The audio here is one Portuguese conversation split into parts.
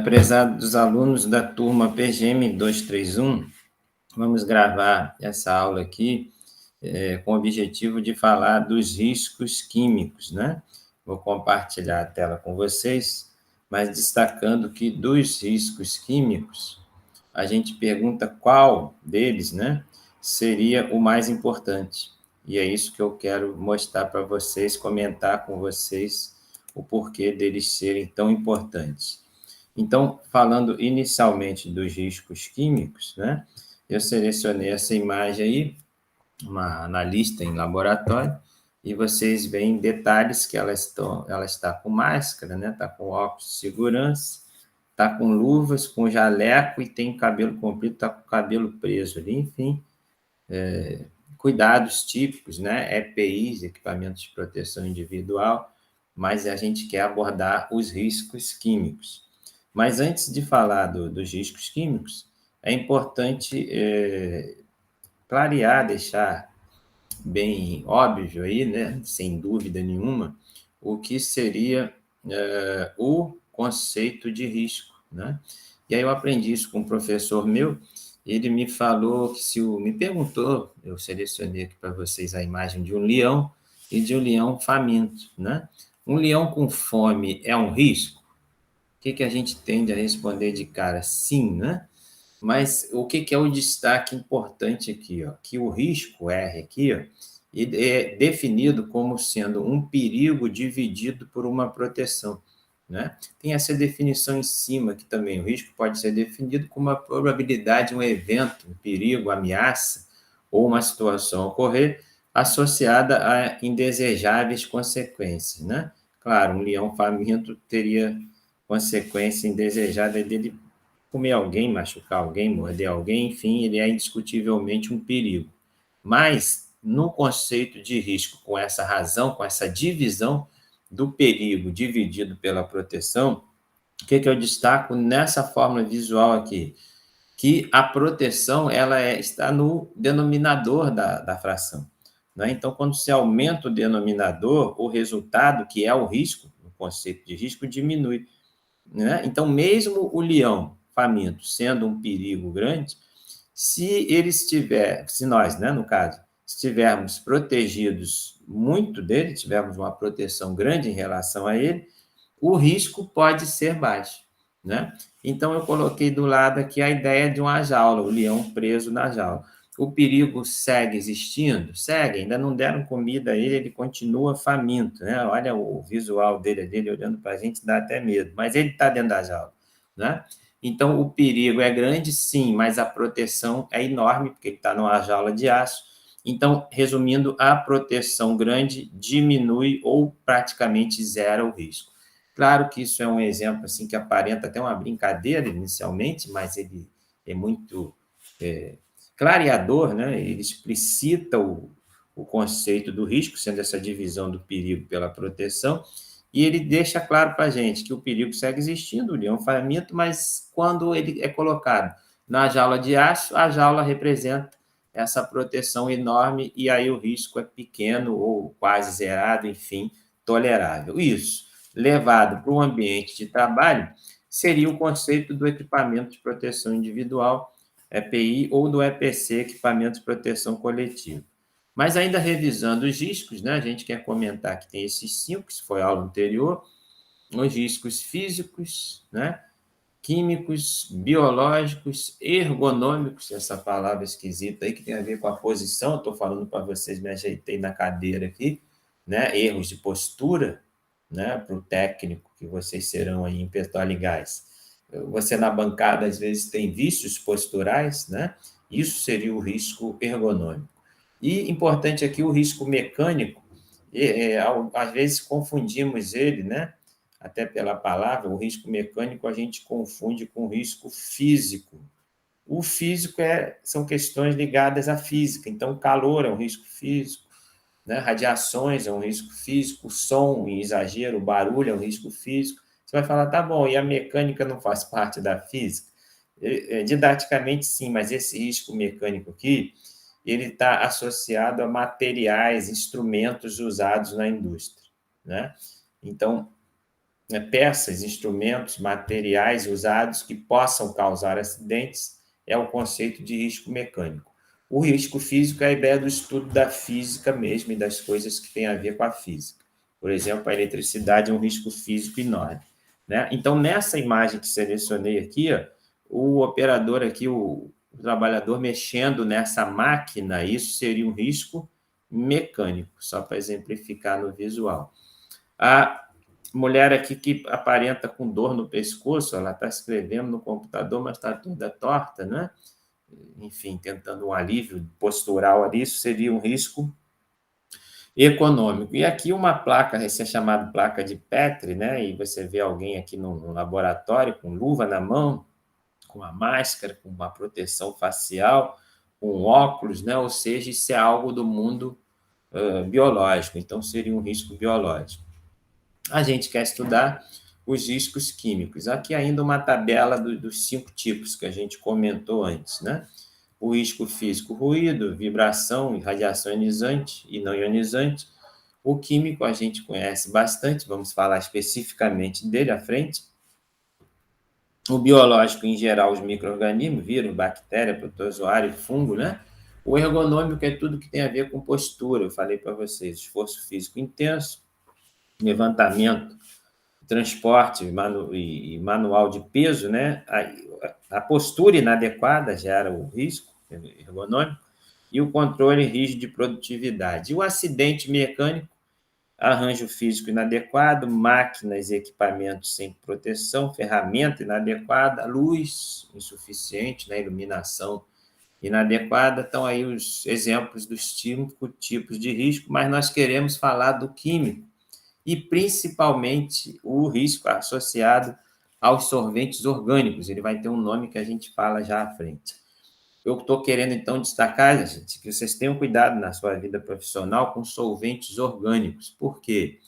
Prezados alunos da turma PGM 231, vamos gravar essa aula aqui com o objetivo de falar dos riscos químicos, né? Vou compartilhar a tela com vocês, mas destacando que dos riscos químicos, a gente pergunta qual deles, né, seria o mais importante. E é isso que eu quero mostrar para vocês, comentar com vocês o porquê deles serem tão importantes. Então, falando inicialmente dos riscos químicos, né, eu selecionei essa imagem aí, uma analista em laboratório, e vocês veem detalhes que ela está com máscara, né, está com óculos de segurança, está com luvas, com jaleco e tem cabelo comprido, está com o cabelo preso ali, enfim, cuidados típicos, né, EPIs, equipamentos de proteção individual, mas a gente quer abordar os riscos químicos. Mas antes de falar dos riscos químicos, é importante clarear, deixar bem óbvio aí, né, sem dúvida nenhuma, o que seria o conceito de risco, né? E aí eu aprendi isso com um professor meu, ele me falou que me perguntou, eu selecionei aqui para vocês a imagem de um leão e de um leão faminto, né? Um leão com fome é um risco? O que a gente tende a responder de cara? Sim, né? Mas o que é o destaque importante aqui? Ó? Que o risco R aqui ó, é definido como sendo um perigo dividido por uma proteção. Né? Tem essa definição em cima aqui também. O risco pode ser definido como a probabilidade de um evento, um perigo, ameaça ou uma situação ocorrer associada a indesejáveis consequências. Né? Claro, um leão faminto teria consequência indesejada dele comer alguém, machucar alguém, morder alguém, enfim, ele é indiscutivelmente um perigo. Mas, no conceito de risco, com essa razão, com essa divisão do perigo dividido pela proteção, o que eu destaco nessa fórmula visual aqui? Que a proteção está no denominador da fração. Né? Então, quando se aumenta o denominador, o resultado, que é o risco, o conceito de risco, diminui. Né? Então, mesmo o leão faminto sendo um perigo grande, se nós, né, no caso, estivermos protegidos muito dele, tivermos uma proteção grande em relação a ele, o risco pode ser baixo. Né? Então, eu coloquei do lado aqui a ideia de uma jaula, o leão preso na jaula. O perigo segue existindo? Segue, ainda não deram comida a ele, ele continua faminto. Né? Olha o visual dele olhando para a gente, dá até medo, mas ele está dentro da jaula. Né? Então, o perigo é grande, sim, mas a proteção é enorme, porque ele está numa jaula de aço. Então, resumindo, a proteção grande diminui ou praticamente zera o risco. Claro que isso é um exemplo assim que aparenta até uma brincadeira inicialmente, mas ele é muito clareador, né? Ele explicita o conceito do risco, sendo essa divisão do perigo pela proteção, e ele deixa claro para a gente que o perigo segue existindo, o leão faminto, mas quando ele é colocado na jaula de aço, a jaula representa essa proteção enorme e aí o risco é pequeno ou quase zerado, enfim, tolerável. Isso, levado para o ambiente de trabalho, seria o conceito do equipamento de proteção individual, EPI, ou do EPC, equipamento de proteção coletiva. Mas ainda revisando os riscos, né, a gente quer comentar que tem esses 5, que foi a aula anterior, os riscos físicos, né, químicos, biológicos, ergonômicos, essa palavra esquisita aí que tem a ver com a posição, estou falando para vocês, me ajeitei na cadeira aqui, né, erros de postura, né, para o técnico que vocês serão aí em Petróleo Você na bancada às vezes tem vícios posturais, né? Isso seria o risco ergonômico. E importante aqui o risco mecânico, às vezes confundimos ele, né? Até pela palavra, o risco mecânico a gente confunde com o risco físico. O físico são questões ligadas à física, então o calor é um risco físico, né? Radiações é um risco físico, o som em exagero, o barulho é um risco físico. Você vai falar, tá bom, e a mecânica não faz parte da física? Didaticamente, sim, mas esse risco mecânico aqui, ele está associado a materiais, instrumentos usados na indústria. Né? Então, peças, instrumentos, materiais usados que possam causar acidentes, é o conceito de risco mecânico. O risco físico é a ideia do estudo da física mesmo e das coisas que têm a ver com a física. Por exemplo, a eletricidade é um risco físico enorme, né? Então, nessa imagem que selecionei aqui, ó, o operador aqui, o trabalhador mexendo nessa máquina, isso seria um risco mecânico, só para exemplificar no visual. A mulher aqui que aparenta com dor no pescoço, ela está escrevendo no computador, mas está toda torta, né? Enfim, tentando um alívio postural ali, isso seria um risco econômico. E aqui uma placa, essa é chamada placa de Petri, né? E você vê alguém aqui no laboratório com luva na mão, com a máscara, com uma proteção facial, com óculos, né? Ou seja, isso é algo do mundo biológico, então seria um risco biológico. A gente quer estudar os riscos químicos. Aqui ainda uma tabela dos 5 tipos que a gente comentou antes, né? O risco físico, ruído, vibração, radiação ionizante e não ionizante. O químico a gente conhece bastante, vamos falar especificamente dele à frente. O biológico, em geral, os micro-organismos, vírus, bactéria, protozoário, fungo, né? O ergonômico é tudo que tem a ver com postura, eu falei para vocês, esforço físico intenso, levantamento, transporte e manual de peso, né? A postura inadequada gera o risco ergonômico e o controle rígido de produtividade. E o acidente mecânico, arranjo físico inadequado, máquinas e equipamentos sem proteção, ferramenta inadequada, luz insuficiente, né? Iluminação inadequada. Estão aí os exemplos dos 5 tipos de risco, mas nós queremos falar do químico, e principalmente o risco associado aos solventes orgânicos. Ele vai ter um nome que a gente fala já à frente. Eu estou querendo, então, destacar, gente, que vocês tenham cuidado na sua vida profissional com solventes orgânicos, porque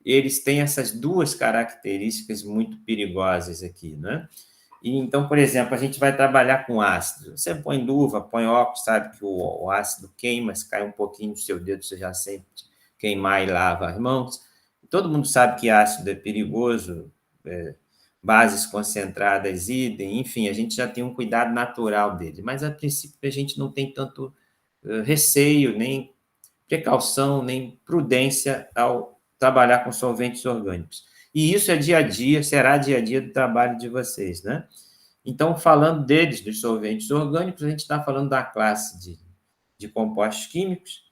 eles têm essas 2 características muito perigosas aqui, né? E, então, por exemplo, a gente vai trabalhar com ácido. Você põe luva, põe óculos, sabe que o ácido queima, se cai um pouquinho no seu dedo, você já sente queimar e lava as mãos. Todo mundo sabe que ácido é perigoso, bases concentradas, idem, enfim, a gente já tem um cuidado natural dele, mas a princípio a gente não tem tanto receio, nem precaução, nem prudência ao trabalhar com solventes orgânicos. E isso é dia a dia, será dia a dia do trabalho de vocês, né? Então, falando deles, dos solventes orgânicos, a gente está falando da classe de compostos químicos,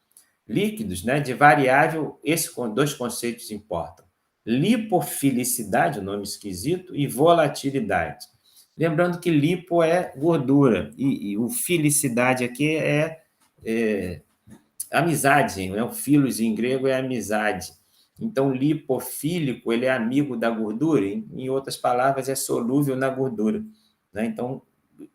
líquidos, né, de variável, esses 2 conceitos importam. Lipofilicidade, o nome esquisito, e volatilidade. Lembrando que lipo é gordura, e o filicidade aqui é amizade, né? O filos em grego é amizade. Então, lipofílico, ele é amigo da gordura, em outras palavras, é solúvel na gordura, né? Então,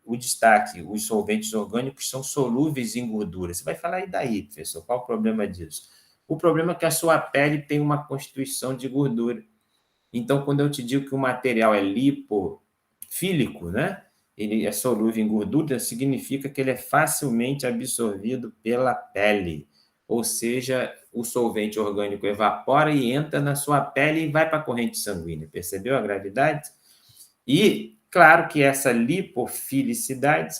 o destaque, os solventes orgânicos são solúveis em gordura. Você vai falar, e daí, professor? Qual o problema disso? O problema é que a sua pele tem uma constituição de gordura. Então, quando eu te digo que o material é lipofílico, né? Ele é solúvel em gordura, significa que ele é facilmente absorvido pela pele. Ou seja, o solvente orgânico evapora e entra na sua pele e vai para a corrente sanguínea. Percebeu a gravidade? E, claro que essa lipofilicidade,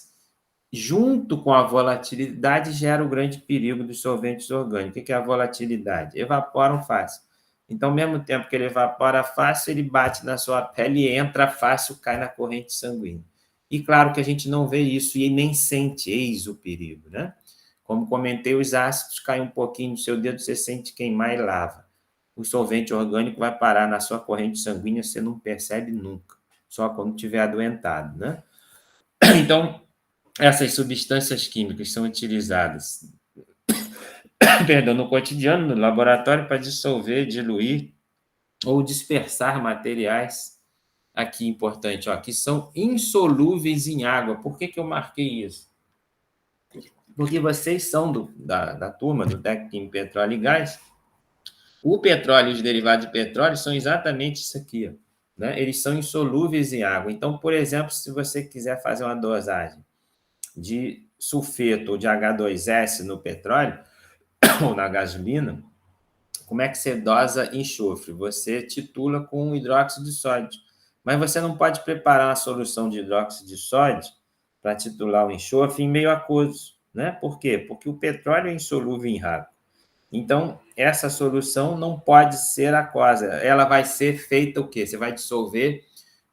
junto com a volatilidade, gera o grande perigo dos solventes orgânicos. O que é a volatilidade? Evaporam fácil. Então, ao mesmo tempo que ele evapora fácil, ele bate na sua pele, entra fácil, cai na corrente sanguínea. E claro que a gente não vê isso e nem sente, eis o perigo, né? Como comentei, os ácidos caem um pouquinho no seu dedo, você sente queimar e lava. O solvente orgânico vai parar na sua corrente sanguínea, você não percebe nunca, só quando estiver adoentado, né? Então, essas substâncias químicas são utilizadas perdão, no cotidiano, no laboratório, para dissolver, diluir ou dispersar materiais, aqui importante, ó, que são insolúveis em água. Por que eu marquei isso? Porque vocês são da turma do técnico em petróleo e gás. O petróleo e os derivados de petróleo são exatamente isso aqui, ó, né? Eles são insolúveis em água. Então, por exemplo, se você quiser fazer uma dosagem de sulfeto ou de H2S no petróleo ou na gasolina, Como é que você dosa enxofre? Você titula com hidróxido de sódio. Mas você não pode preparar uma solução de hidróxido de sódio para titular o enxofre em meio aquoso, né? Por quê? Porque o petróleo é insolúvel em água. Então, essa solução não pode ser aquosa. Ela vai ser feita o quê? Você vai dissolver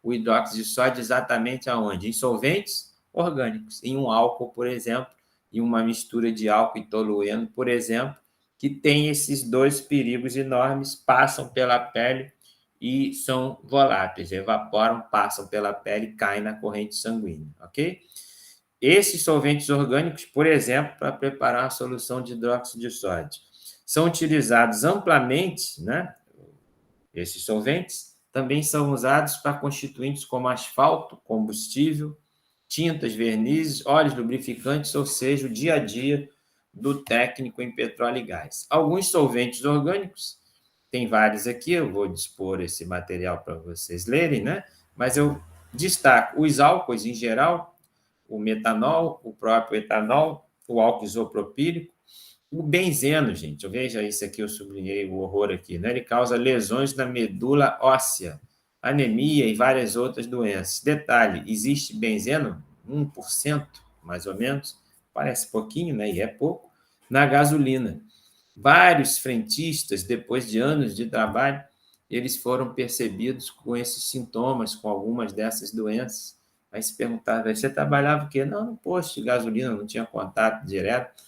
o hidróxido de sódio exatamente aonde? Em solventes orgânicos, em um álcool, por exemplo, em uma mistura de álcool e tolueno, por exemplo, que tem esses dois perigos enormes, passam pela pele e são voláteis, evaporam, passam pela pele e caem na corrente sanguínea, ok? Esses solventes orgânicos, por exemplo, para preparar a solução de hidróxido de sódio, são utilizados amplamente, né? Esses solventes também são usados para constituintes como asfalto, combustível, tintas, vernizes, óleos lubrificantes, ou seja, o dia a dia do técnico em petróleo e gás. Alguns solventes orgânicos, tem vários aqui, eu vou dispor esse material para vocês lerem, né? Mas eu destaco os álcoois em geral, o metanol, o próprio etanol, o álcool isopropílico, o benzeno, gente, veja isso aqui, eu sublinhei o horror aqui, né? Ele causa lesões na medula óssea, anemia e várias outras doenças. Detalhe, existe benzeno, 1%, mais ou menos, parece pouquinho, né? E é pouco, na gasolina. Vários frentistas, depois de anos de trabalho, eles foram percebidos com esses sintomas, com algumas dessas doenças. Aí se perguntava, você trabalhava o quê? Não, no posto de gasolina, não tinha contato direto.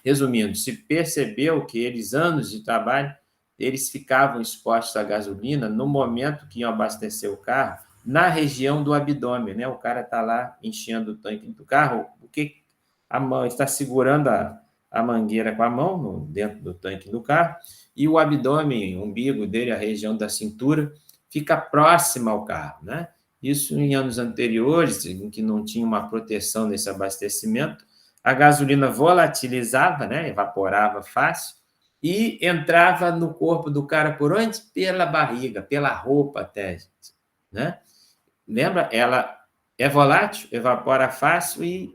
Resumindo, se percebeu que eles, anos de trabalho, eles ficavam expostos à gasolina no momento que iam abastecer o carro, na região do abdômen, né? O cara está lá enchendo o tanque do carro, o que a mão está segurando a mangueira com a mão dentro do tanque do carro, e o abdômen, o umbigo dele, a região da cintura, fica próxima ao carro, né? Isso em anos anteriores, em que não tinha uma proteção nesse abastecimento, a gasolina volatilizava, né? Evaporava fácil, e entrava no corpo do cara por onde? Pela barriga, pela roupa até, né? Lembra? Ela é volátil, evapora fácil e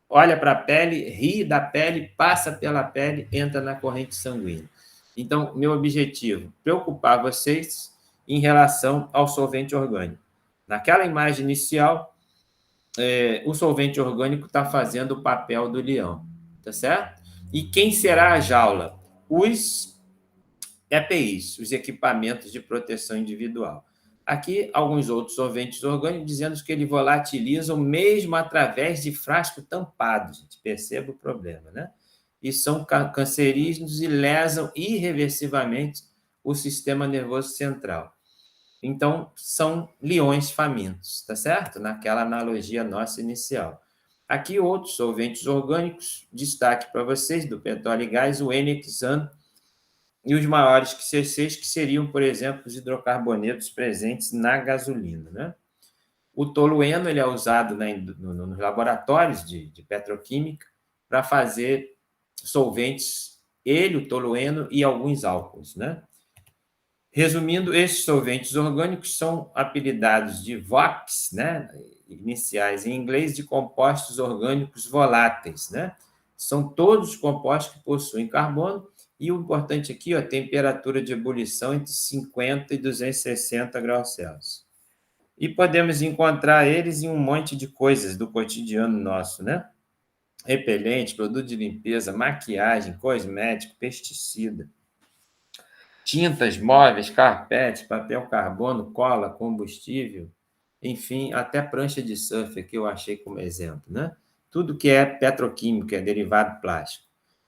olha para a pele, ri da pele, passa pela pele, entra na corrente sanguínea. Então, meu objetivo, preocupar vocês em relação ao solvente orgânico. Naquela imagem inicial, o solvente orgânico está fazendo o papel do leão, tá certo? E quem será a jaula? Os EPIs, os equipamentos de proteção individual. Aqui, alguns outros solventes orgânicos dizendo que eles volatilizam mesmo através de frasco tampado. Gente, perceba o problema, né? E são cancerígenos e lesam irreversivelmente o sistema nervoso central. Então, são leões famintos, tá certo? Naquela analogia nossa inicial. Aqui, outros solventes orgânicos, destaque para vocês, do petróleo e gás, o N-hexano, e os maiores que C6, que seriam, por exemplo, os hidrocarbonetos presentes na gasolina, né? O tolueno ele é usado nos laboratórios de petroquímica para fazer solventes, ele, o tolueno e alguns álcools, né? Resumindo, esses solventes orgânicos são apelidados de VOCs, né? Iniciais em inglês, de compostos orgânicos voláteis, né? São todos compostos que possuem carbono, e o importante aqui, ó, a temperatura de ebulição entre 50 e 260 graus Celsius. E podemos encontrar eles em um monte de coisas do cotidiano nosso, né? Repelente, produto de limpeza, maquiagem, cosmético, pesticida, tintas móveis, carpete, papel carbono, cola, combustível, enfim, até prancha de surf que eu achei como exemplo, né? Tudo que é petroquímico, é derivado plástico.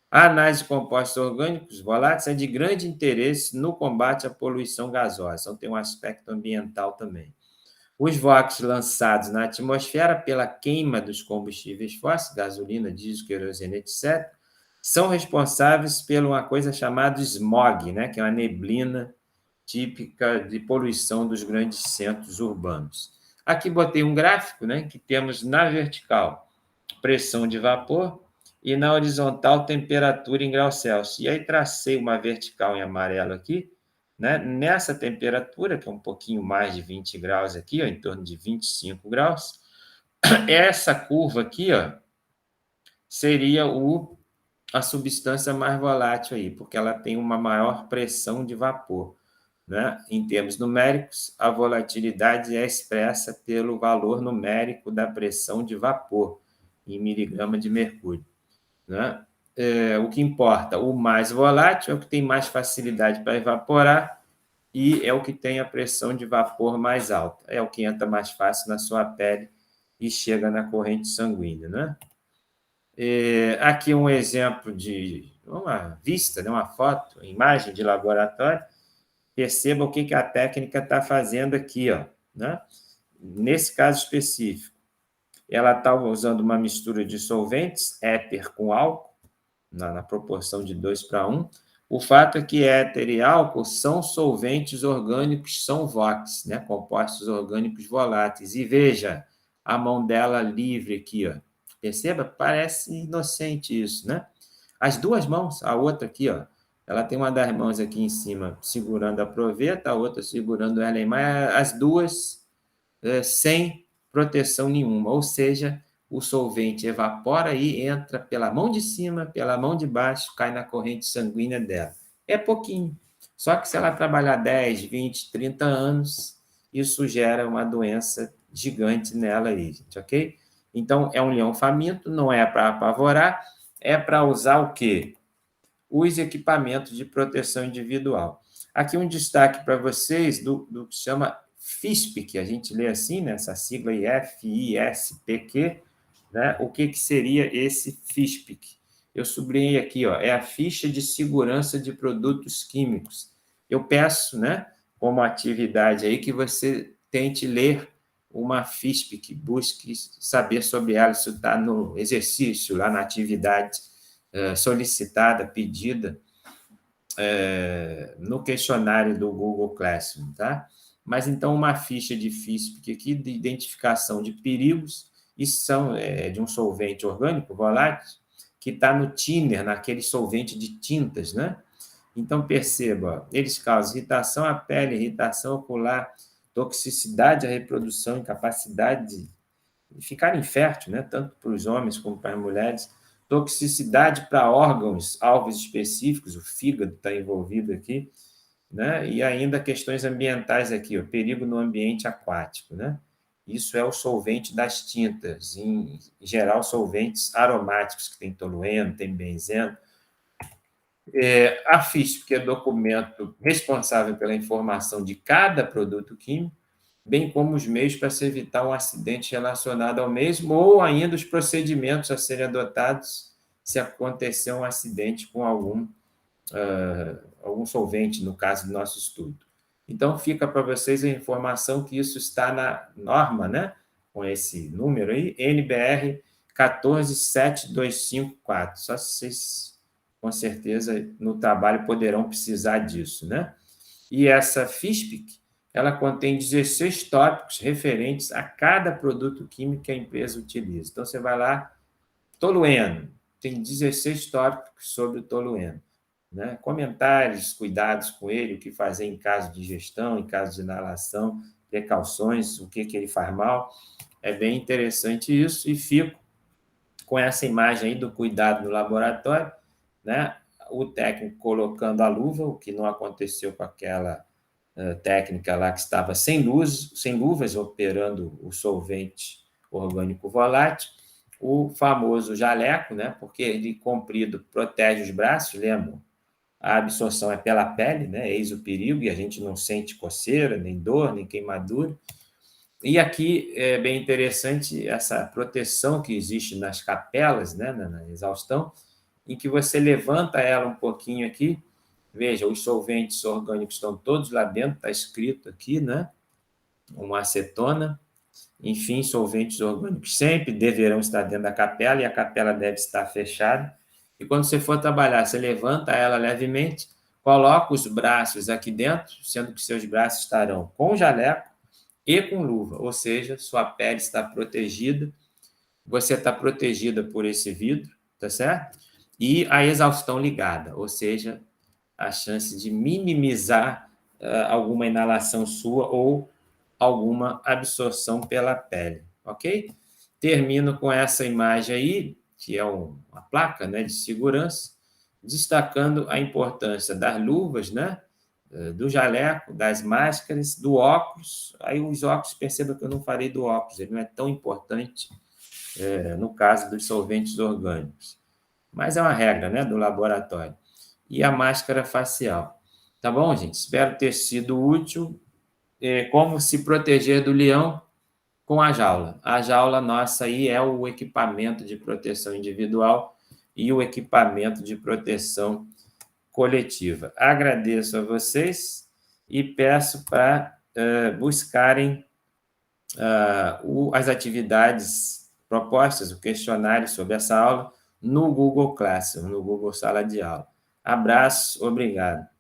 A análise de compostos orgânicos voláteis é de grande interesse no combate à poluição gasosa, então tem um aspecto ambiental também. Os VOCs lançados na atmosfera pela queima dos combustíveis fósseis, gasolina, diesel, querosene, etc., são responsáveis por uma coisa chamada smog, né, que é uma neblina típica de poluição dos grandes centros urbanos. Aqui botei um gráfico, né, que temos na vertical pressão de vapor e na horizontal temperatura em graus Celsius. E aí tracei uma vertical em amarelo aqui, né? Nessa temperatura, que é um pouquinho mais de 20 graus aqui, ó, em torno de 25 graus, essa curva aqui, ó, seria a substância mais volátil aí, porque ela tem uma maior pressão de vapor, né? Em termos numéricos, a volatilidade é expressa pelo valor numérico da pressão de vapor em miligrama de mercúrio, né? O que importa, o mais volátil é o que tem mais facilidade para evaporar e é o que tem a pressão de vapor mais alta, é o que entra mais fácil na sua pele e chega na corrente sanguínea, né? Aqui um exemplo de uma vista, né, uma foto, imagem de laboratório. Perceba o que a técnica está fazendo aqui, ó, né? Nesse caso específico, ela está usando uma mistura de solventes, éter com álcool, na proporção de 2:1. O fato é que éter e álcool são solventes orgânicos, são VOCs, né? Compostos orgânicos voláteis. E veja a mão dela livre aqui, ó. Perceba? Parece inocente isso, né? As duas mãos, a outra aqui, ó, ela tem uma das mãos aqui em cima segurando a proveta, a outra segurando ela em mais, as duas sem proteção nenhuma, ou seja, o solvente evapora e entra pela mão de cima, pela mão de baixo, cai na corrente sanguínea dela. É pouquinho. Só que se ela trabalhar 10, 20, 30 anos, isso gera uma doença gigante nela aí, gente, ok? Então, é um leão faminto, não é para apavorar, é para usar o quê? Os equipamentos de proteção individual. Aqui um destaque para vocês do que chama FISP, que a gente lê assim, né, essa sigla aí, FISPQ, né? O que seria esse FISP? Eu sublinhei aqui, ó, é a ficha de segurança de produtos químicos. Eu peço, né, como atividade aí, que você tente ler uma FISP, que busque saber sobre ela, isso está no exercício, lá na atividade solicitada, pedida no questionário do Google Classroom, tá? Mas então uma ficha de FISP aqui de identificação de perigos, isso são de um solvente orgânico volátil que está no thinner, naquele solvente de tintas, né? Então perceba, eles causam irritação à pele, irritação ocular, toxicidade à reprodução, incapacidade de ficar infértil, né? Tanto para os homens como para as mulheres, toxicidade para órgãos, alvos específicos, o fígado está envolvido aqui, né? E ainda questões ambientais aqui, o perigo no ambiente aquático, né? Isso é o solvente das tintas, em geral solventes aromáticos, que tem tolueno, tem benzeno. A FISP, que é documento responsável pela informação de cada produto químico, bem como os meios para se evitar um acidente relacionado ao mesmo, ou ainda os procedimentos a serem adotados se acontecer um acidente com algum solvente, no caso do nosso estudo. Então, fica para vocês a informação que isso está na norma, né? Com esse número aí, NBR 147254. Só vocês, com certeza, no trabalho poderão precisar disso, né? E essa FISPIC, ela contém 16 tópicos referentes a cada produto químico que a empresa utiliza. Então, você vai lá, tolueno, tem 16 tópicos sobre o tolueno, né? Comentários, cuidados com ele, o que fazer em caso de ingestão, em caso de inalação, precauções, o que ele faz mal. É bem interessante isso, e fico com essa imagem aí do cuidado no laboratório, né? O técnico colocando a luva, o que não aconteceu com aquela técnica lá que estava sem luvas, operando o solvente orgânico volátil, o famoso jaleco, né? Porque ele comprido protege os braços, lembram? A absorção é pela pele, né? Eis o perigo, e a gente não sente coceira, nem dor, nem queimadura. E aqui é bem interessante essa proteção que existe nas capelas, né? Na exaustão, em que você levanta ela um pouquinho aqui. Veja, os solventes orgânicos estão todos lá dentro, está escrito aqui, né? Uma acetona. Enfim, solventes orgânicos sempre deverão estar dentro da capela e a capela deve estar fechada. E quando você for trabalhar, você levanta ela levemente, coloca os braços aqui dentro, sendo que seus braços estarão com jaleco e com luva, ou seja, sua pele está protegida, você está protegida por esse vidro, tá certo? E a exaustão ligada, ou seja, a chance de minimizar alguma inalação sua ou alguma absorção pela pele, ok? Termino com essa imagem aí, que é uma placa, né, de segurança, destacando a importância das luvas, né, do jaleco, das máscaras, do óculos. Aí os óculos, perceba que eu não falei do óculos, ele não é tão importante no caso dos solventes orgânicos. Mas é uma regra, né, do laboratório. E a máscara facial. Tá bom, gente? Espero ter sido útil. Como se proteger do leão com a jaula. A jaula nossa aí é o equipamento de proteção individual e o equipamento de proteção coletiva. Agradeço a vocês e peço para buscarem as atividades propostas, o questionário sobre essa aula, no Google Classroom, no Google Sala de Aula. Abraço, obrigado.